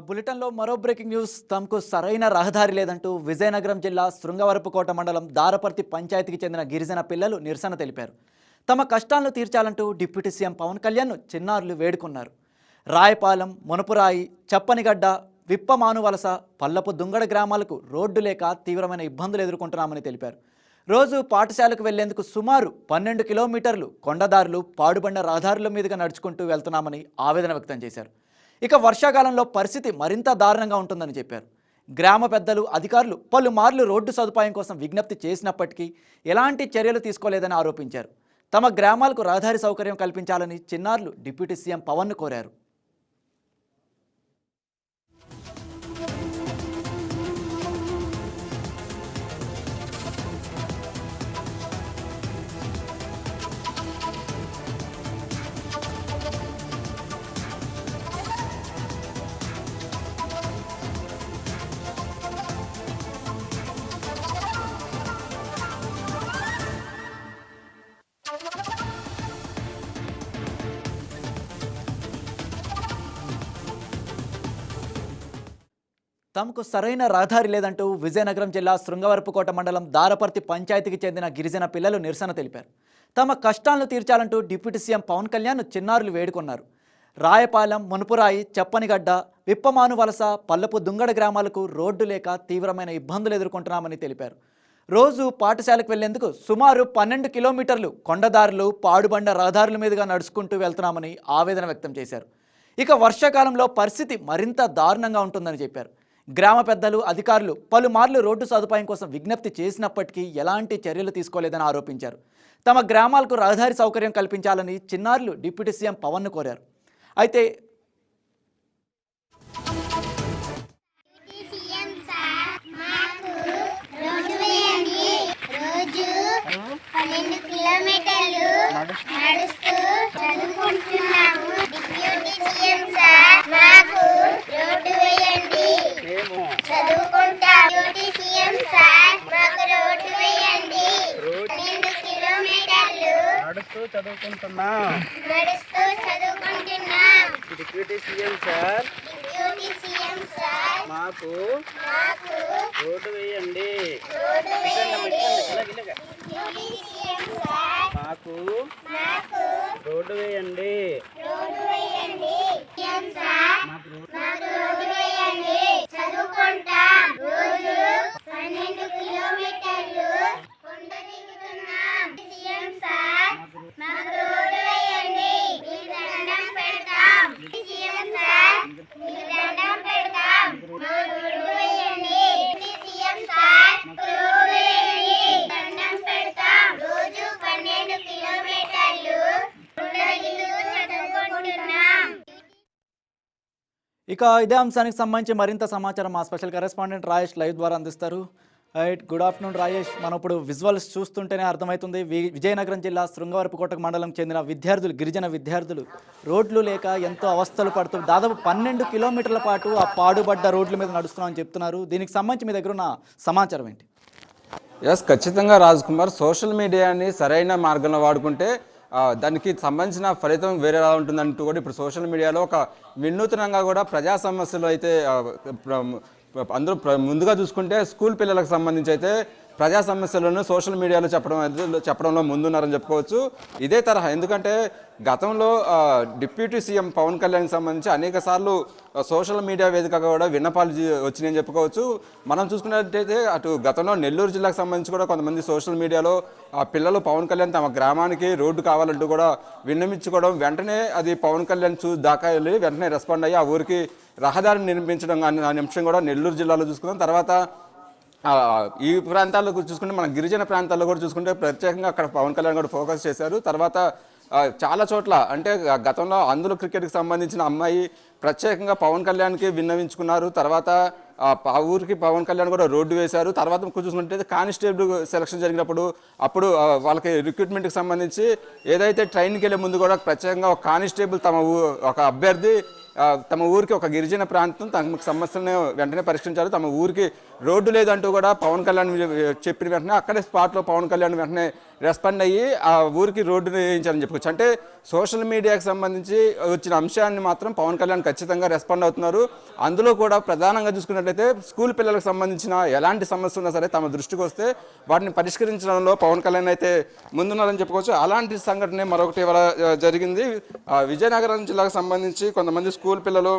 బులెటిన్లో మరో breaking news. తమకు సరైన రహదారి లేదంటూ విజయనగరం జిల్లా శృంగవరపుకోట మండలం దారపర్తి పంచాయతీకి చెందిన గిరిజన పిల్లలు నిరసన తెలిపారు. తమ కష్టాలను తీర్చాలంటూ డిప్యూటీ సీఎం పవన్ కళ్యాణ్ను చిన్నారులు వేడుకున్నారు. రాయపాలెం, మునపురాయి, చప్పనిగడ్డ, విప్పమానువలస, పల్లపు దుంగడ గ్రామాలకు రోడ్డు లేక తీవ్రమైన ఇబ్బందులు ఎదుర్కొంటున్నామని తెలిపారు. రోజు పాఠశాలకు వెళ్లేందుకు సుమారు 12 కిలోమీటర్లు కొండదారులు, పాడుబండ రహదారుల మీదుగా నడుచుకుంటూ వెళ్తున్నామని ఆవేదన వ్యక్తం చేశారు. ఇక వర్షాకాలంలో పరిస్థితి మరింత దారుణంగా ఉంటుందని చెప్పారు. గ్రామ పెద్దలు, అధికారులు పలుమార్లు రోడ్డు సదుపాయం కోసం విజ్ఞప్తి చేసినప్పటికీ ఎలాంటి చర్యలు తీసుకోలేదని ఆరోపించారు. తమ గ్రామాలకు రహదారి సౌకర్యం కల్పించాలని చిన్నారులు డిప్యూటీ సీఎం పవన్ను కోరారు. తమకు సరైన రహదారి లేదంటూ విజయనగరం జిల్లా శృంగవరపుకోట మండలం దారపర్తి పంచాయతీకి చెందిన గిరిజన పిల్లలు నిరసన తెలిపారు. తమ కష్టాలను తీర్చాలంటూ డిప్యూటీ సీఎం పవన్ కళ్యాణ్ చిన్నారులు వేడుకున్నారు. రాయపాలెం, మునుపురాయి, చప్పనిగడ్డ, విప్పమానువలస, పల్లపు దుంగడ గ్రామాలకు రోడ్డు లేక తీవ్రమైన ఇబ్బందులు ఎదుర్కొంటున్నామని తెలిపారు. రోజు పాఠశాలకు వెళ్లేందుకు సుమారు 12 కిలోమీటర్లు కొండదారులు, పాడుబండ రహదారుల మీదుగా నడుచుకుంటూ వెళ్తున్నామని ఆవేదన వ్యక్తం చేశారు. ఇక వర్షాకాలంలో పరిస్థితి మరింత దారుణంగా ఉంటుందని చెప్పారు. గ్రామ పెద్దలు, అధికారులు పలుమార్లు రోడ్డు సదుపాయం కోసం విజ్ఞప్తి చేసినప్పటికీ ఎలాంటి చర్యలు తీసుకోలేదని ఆరోపించారు. తమ గ్రామాలకు రహదారి సౌకర్యం కల్పించాలని చిన్నారులు డిప్యూటీ సీఎం పవన్ను కోరారు. అయితే డిప్యూటీ సీఎం సార్ మాకు రోడ్డు వేయండి. మాకు రోడ్డు వేయండి. ఇక ఇదే అంశానికి సంబంధించి మరింత సమాచారం మా స్పెషల్ కరెస్పాండెంట్ రాయేష్ లైవ్ ద్వారా అందిస్తారు. Right, good afternoon Rayesh. మనం ఇప్పుడు విజువల్స్ చూస్తుంటేనే అర్థమవుతుంది. విజయనగరం జిల్లా శృంగవరపుకోట మండలం చెందిన విద్యార్థులు, గిరిజన విద్యార్థులు రోడ్లు లేక ఎంతో అవస్థలు పడుతూ దాదాపు 12 కిలోమీటర్ల పాటు ఆ పాడుబడ్డ రోడ్ల మీద నడుస్తున్నామని చెప్తున్నారు. దీనికి సంబంధించి మీ దగ్గర ఉన్న సమాచారం ఏంటి? ఖచ్చితంగా రాజ్ కుమార్, సోషల్ మీడియాని సరైన మార్గంలో వాడుకుంటే దానికి సంబంధించిన ఫలితం వేరేలా ఉంటుందంటూ కూడా ఇప్పుడు సోషల్ మీడియాలో ఒక వినూత్నంగా కూడా ప్రజా సమస్యలు అయితే అందరూ ముందుగా చూసుకుంటే స్కూల్ పిల్లలకు సంబంధించి అయితే ప్రజా సమస్యలను సోషల్ మీడియాలో చెప్పడంలో ముందున్నారని చెప్పుకోవచ్చు. ఇదే తరహా, ఎందుకంటే గతంలో డిప్యూటీ సీఎం పవన్ కళ్యాణ్కి సంబంధించి అనేక సార్లు సోషల్ మీడియా వేదికగా కూడా విన్నపాలు వచ్చినాయని చెప్పుకోవచ్చు. మనం చూసుకున్నట్టయితే అటు గతంలో నెల్లూరు జిల్లాకు సంబంధించి కూడా కొంతమంది సోషల్ మీడియాలో పిల్లలు పవన్ కళ్యాణ్ తమ గ్రామానికి రోడ్డు కావాలంటూ కూడా విన్నవించుకోవడం, వెంటనే అది పవన్ కళ్యాణ్ దాకా వెళ్ళి వెంటనే రెస్పాండ్ అయ్యి ఆ ఊరికి రహదారిని నిర్మించడం అనే అంశం కూడా నెల్లూరు జిల్లాలో చూసుకున్నాం. తర్వాత ఈ ప్రాంతాల్లో చూసుకుంటే మన గిరిజన ప్రాంతాల్లో కూడా చూసుకుంటే ప్రత్యేకంగా అక్కడ పవన్ కళ్యాణ్ కూడా ఫోకస్ చేశారు. తర్వాత చాలా చోట్ల అంటే గతంలో అందులో క్రికెట్కి సంబంధించిన అమ్మాయి ప్రత్యేకంగా పవన్ కళ్యాణ్కి విన్నవించుకున్నారు. తర్వాత ఆ ఊరికి పవన్ కళ్యాణ్ కూడా రోడ్డు వేశారు. తర్వాత చూసుకుంటే కానిస్టేబుల్ సెలక్షన్ జరిగినప్పుడు అప్పుడు వాళ్ళకి రిక్రూట్మెంట్కి సంబంధించి ఏదైతే ట్రైన్కి వెళ్ళే ముందు కూడా ప్రత్యేకంగా ఒక కానిస్టేబుల్ ఒక అభ్యర్థి తమ ఊరికి ఒక గిరిజన ప్రాంతం తమ సమస్యలను వెంటనే పరిష్కరించారు. తమ ఊరికి రోడ్డు లేదంటూ కూడా పవన్ కళ్యాణ్ చెప్పిన వెంటనే అక్కడే స్పాట్లో పవన్ కళ్యాణ్ వెంటనే రెస్పాండ్ అయ్యి ఆ ఊరికి రోడ్డు వేయించారని చెప్పుకోవచ్చు. అంటే సోషల్ మీడియాకి సంబంధించి వచ్చిన అంశాన్ని మాత్రం పవన్ కళ్యాణ్ ఖచ్చితంగా రెస్పాండ్ అవుతున్నారు. అందులో కూడా ప్రధానంగా చూసుకున్నట్లయితే స్కూల్ పిల్లలకు సంబంధించిన ఎలాంటి సమస్య ఉన్నా సరే తమ దృష్టికి వస్తే వాటిని పరిష్కరించడంలో పవన్ కళ్యాణ్ అయితే ముందున్నారని చెప్పుకోవచ్చు. అలాంటి సంఘటన మరొకటి ఇవాళ జరిగింది. విజయనగరం జిల్లాకు సంబంధించి కొంతమంది స్కూల్ పిల్లలు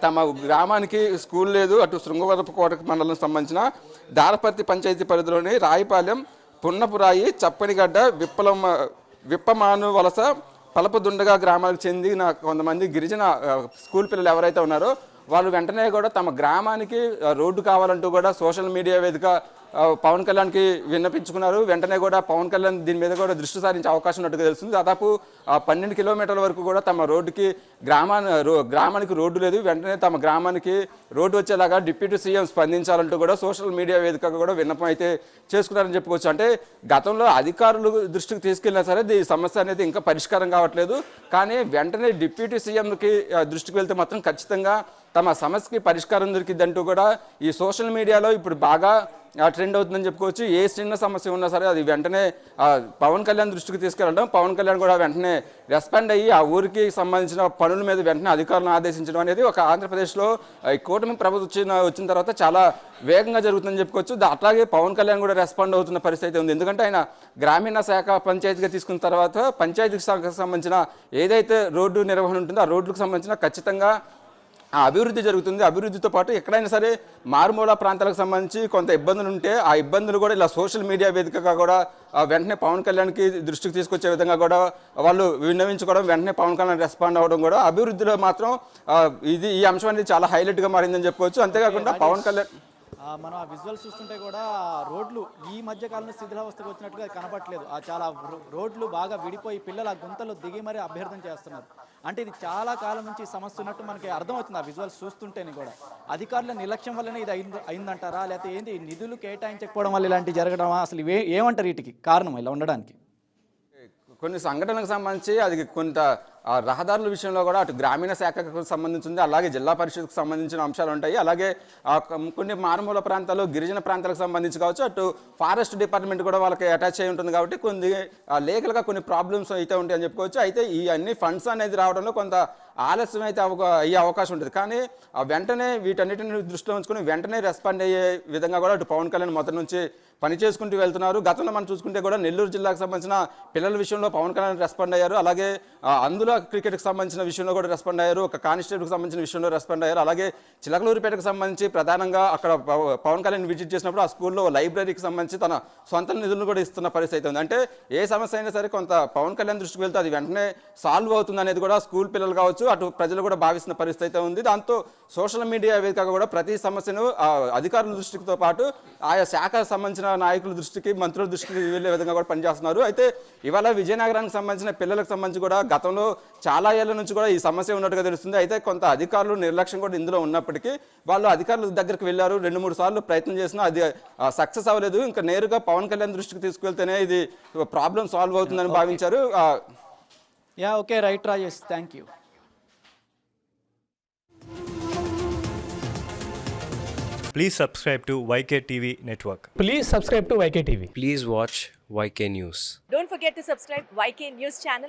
తమ గ్రామానికి స్కూల్ లేదు, అటు శృంగవరపుకోట మండలం సంబంధించిన దారపర్తి పంచాయతీ పరిధిలోని రాయిపాలెం, పున్నపురాయి, చప్పనిగడ్డ, విప్పమాను వలస, పలపదుండగా గ్రామాలకు చెందిన కొంతమంది గిరిజన స్కూల్ పిల్లలు ఎవరైతే ఉన్నారో వాళ్ళు వెంటనే కూడా తమ గ్రామానికి రోడ్డు కావాలంటూ కూడా సోషల్ మీడియా వేదిక పవన్ కళ్యాణ్కి విన్నపించుకున్నారు. వెంటనే కూడా పవన్ కళ్యాణ్ దీని మీద కూడా దృష్టి సారించే అవకాశం ఉన్నట్టుగా తెలుస్తుంది. దాదాపు 12 కిలోమీటర్ల వరకు కూడా తమ రోడ్డుకి గ్రామానికి రోడ్డు లేదు, వెంటనే తమ గ్రామానికి రోడ్డు వచ్చేలాగా డిప్యూటీ సీఎం స్పందించాలంటూ కూడా సోషల్ మీడియా వేదికగా కూడా విన్నపం అయితే చేసుకున్నారని చెప్పుకోవచ్చు. అంటే గతంలో అధికారులు దృష్టికి తీసుకెళ్ళినా సరే ఈ సమస్య అనేది ఇంకా పరిష్కారం కావట్లేదు. కానీ వెంటనే డిప్యూటీ సీఎంకి దృష్టికి వెళ్తే మాత్రం ఖచ్చితంగా తమ సమస్యకి పరిష్కారం దొరికిద్దంటూ కూడా ఈ సోషల్ మీడియాలో ఇప్పుడు బాగా ట్రెండ్ అవుతుందని చెప్పుకోవచ్చు. ఏ చిన్న సమస్య ఉన్నా సరే అది వెంటనే పవన్ కళ్యాణ్ దృష్టికి తీసుకెళ్ళడం, పవన్ కళ్యాణ్ కూడా వెంటనే రెస్పాండ్ అయ్యి ఆ ఊరికి సంబంధించిన పనుల మీద వెంటనే అధికారులను ఆదేశించడం అనేది ఒక ఆంధ్రప్రదేశ్లో ఈ కూటమి ప్రభుత్వం వచ్చిన తర్వాత చాలా వేగంగా జరుగుతుందని చెప్పుకోవచ్చు. అట్లాగే పవన్ కళ్యాణ్ కూడా రెస్పాండ్ అవుతున్న పరిస్థితి ఉంది. ఎందుకంటే ఆయన గ్రామీణ శాఖ పంచాయతీగా తీసుకున్న తర్వాత పంచాయతీకి శాఖకు సంబంధించిన ఏదైతే రోడ్డు నిర్వహణ ఉంటుందో ఆ రోడ్లకు సంబంధించిన ఖచ్చితంగా ఆ అభివృద్ధి జరుగుతుంది. అభివృద్ధితో పాటు ఎక్కడైనా సరే మారుమూల ప్రాంతాలకు సంబంధించి కొంత ఇబ్బందులు ఉంటే ఆ ఇబ్బందులు కూడా ఇలా సోషల్ మీడియా వేదికగా కూడా వెంటనే పవన్ కళ్యాణ్కి దృష్టికి తీసుకొచ్చే విధంగా కూడా వాళ్ళు విన్నవించుకోవడం, వెంటనే పవన్ కళ్యాణ్ రెస్పాండ్ అవ్వడం కూడా అభివృద్ధిలో మాత్రం ఈ అంశం అనేది చాలా హైలైట్గా మారిందని చెప్పుకోవచ్చు. అంతేకాకుండా పవన్ కళ్యాణ్ మనం ఆ విజువల్స్ చూస్తుంటే కూడా రోడ్లు ఈ మధ్య కాలంలో శిథిలావస్థకు వచ్చినట్టుగా కనపట్లేదు. చాలా రోడ్లు బాగా విడిపోయి పిల్లలు ఆ గుంతలు దిగి మరీ అభ్యర్థన చేస్తున్నారు. అంటే ఇది చాలా కాలం నుంచి సమస్య ఉన్నట్టు మనకి అర్థమవుతుంది ఆ విజువల్స్ చూస్తుంటేనే కూడా. అధికారుల నిర్లక్ష్యం వల్లనే ఇది అయిందంటారా, లేకపోతే ఏంటి నిధులు కేటాయించకపోవడం వల్ల ఇలాంటివి జరగడమా, అసలు ఏమంటారు వీటికి కారణం ఇలా ఉండడానికి? కొన్ని సంఘటనలకు సంబంధించి అది కొంత రహదారుల విషయంలో కూడా అటు గ్రామీణ శాఖకు సంబంధించింది, అలాగే జిల్లా పరిషత్కు సంబంధించిన అంశాలు ఉంటాయి. అలాగే కొన్ని మారుమూల ప్రాంతాలు, గిరిజన ప్రాంతాలకు సంబంధించి కావచ్చు, అటు ఫారెస్ట్ డిపార్ట్మెంట్ కూడా వాళ్ళకి అటాచ్ అయి ఉంటుంది కాబట్టి కొన్ని లీగల్గా కొన్ని ప్రాబ్లమ్స్ అయితే ఉంటాయని చెప్పుకోవచ్చు. అయితే ఈ అన్ని ఫండ్స్ అనేది రావడంలో కొంత ఆలస్యం అయితే అయ్యే అవకాశం ఉంటుంది. కానీ వెంటనే వీటన్నిటిని దృష్టిలో ఉంచుకొని వెంటనే రెస్పాండ్ అయ్యే విధంగా కూడా అటు పవన్ కళ్యాణ్ మొదటి నుంచి పని చేసుకుంటూ వెళ్తున్నారు. గతంలో మనం చూసుకుంటే కూడా నెల్లూరు జిల్లాకు సంబంధించిన పిల్లల విషయంలో పవన్ కళ్యాణ్ రెస్పాండ్ అయ్యారు. అలాగే అందులో క్రికెట్కి సంబంధించిన విషయంలో కూడా రెస్పాండ్ అయ్యారు. ఒక కానిస్టేబుల్కి సంబంధించిన విషయంలో రెస్పాండ్ అయ్యారు. అలాగే చిలకలూరుపేటకు సంబంధించి ప్రధానంగా అక్కడ పవన్ కళ్యాణ్ విజిట్ చేసినప్పుడు ఆ స్కూల్లో లైబ్రరీకి సంబంధించి తన సొంత నిధులను కూడా ఇస్తున్న పరిస్థితి ఉంది. అంటే ఏ సమస్య అయినా సరే కొంత పవన్ కళ్యాణ్ దృష్టికి వెళ్తే అది వెంటనే సాల్వ్ అవుతుంది అనేది కూడా స్కూల్ పిల్లలు కావచ్చు, అటు ప్రజలు కూడా భావిస్తున్న పరిస్థితి ఉంది. దాంతో సోషల్ మీడియా వేదికగా కూడా ప్రతి సమస్యను అధికారుల దృష్టితో పాటు ఆయా శాఖకు సంబంధించిన నాయకుల దృష్టికి, మంత్రుల దృష్టికి వెళ్ళే విధంగా కూడా పనిచేస్తున్నారు. అయితే ఇవాళ విజయనగరానికి సంబంధించిన పిల్లలకు సంబంధించి కూడా గతంలో చాలా ఏళ్ల నుంచి కూడా ఈ సమస్య ఉన్నట్టుగా తెలుస్తుంది. అయితే కొంత అధికారులు నిర్లక్ష్యం కూడా ఇందులో ఉన్నప్పటికీ వాళ్ళు అధికారుల దగ్గరికి వెళ్ళారు, 2-3 సార్లు ప్రయత్నం చేసినా అది సక్సెస్ అవ్వలేదు. ఇంకా నేరుగా పవన్ కళ్యాణ్ దృష్టికి తీసుకెళ్తేనే ఇది ప్రాబ్లం సాల్వ్ అవుతుందని భావించారు. Okay, right Rajesh, thank you. Please subscribe to YK TV Network. Please subscribe to YK TV. Please watch YK News. Don't forget to subscribe YK News channel